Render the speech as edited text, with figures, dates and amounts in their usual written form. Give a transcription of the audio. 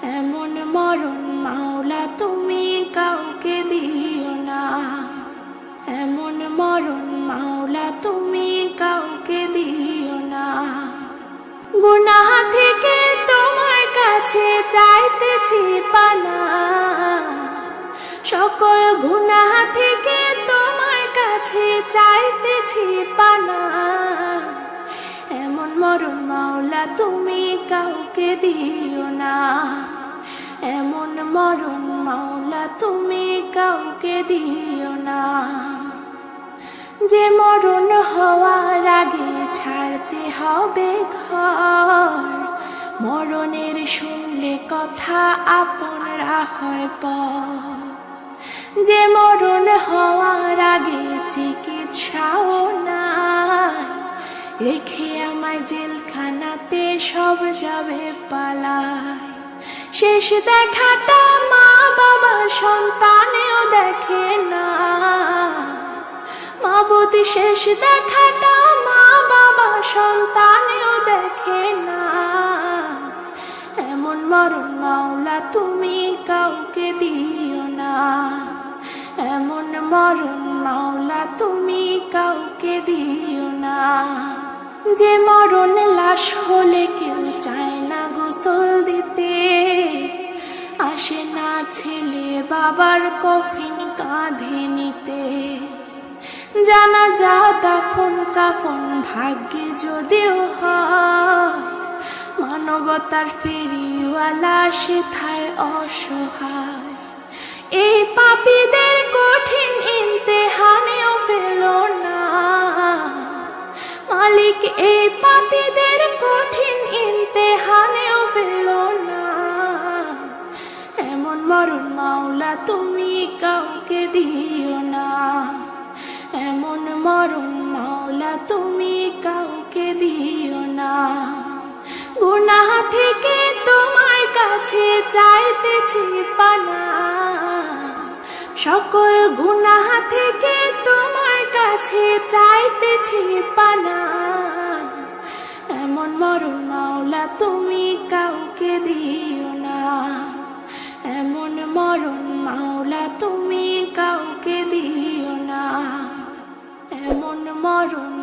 এমন মরণ মাওলা তুমি কাউকে দিও না, এমন মরণ মাওলা তুমি কাউকে দিও না। গুনাহ থেকে তোমার কাছে চাইতেছি পানা, সকল গুনাহ থেকে তোমার কাছে চাইতেছি পানা। এমন মরণ মাওলা তুমি কাউকে দিও না, এমন মরণ মাওলা তুমি কাউকে দিও না। যে মরণ হওয়ার আগে ছাড়তে হবে ঘর, মরণের শুনলে কথা আপনরা হয় পর। যে মরণ হওয়ার আগে চিকিৎসাও নাই, রেখে আমায় জেলখানাতে সব যাবে পালায়। শেষ দেখাটা মা বাবা সন্তানেও দেখে না, মাবুদ শেষ দেখাটা মা বাবা সন্তানেও দেখে না। এমন মরণ মাওলা তুমি কাউকে দিও না, এমন মরণ মাওলা তুমি কাউকে দিও না। যে মরণ লাশ হলে কেউ চায় না গোসল দিতে, আসে না ছেলে বাবার কফিন কাঁধে নিতে। জানাজা দাফন কাফন ভাগ্যে যদিও হয়, মানবতার ফেরিওয়ালা সেথায় অসহায়। এই পাপীদের কঠিন ইমতিহানেও পেল না মালিক, এই পাপীদের কঠিন ইমতিহানেও পেল না। এমন মরণ মাওলা তুমি কাউকে দিও না, এমন মরণ মাওলা তুমি কাউকে দিও না। গুনাহ থেকে তোমার কাছে চাইতেছি পানা, সকল গুনাহ থেকে তোমার কাছে চাইতেছি পানা। এমন মরণ মাওলা তুমি কাউকে দিও না, এমন মরণ মাওলা তুমি কাউকে দিও না, এমন মরণ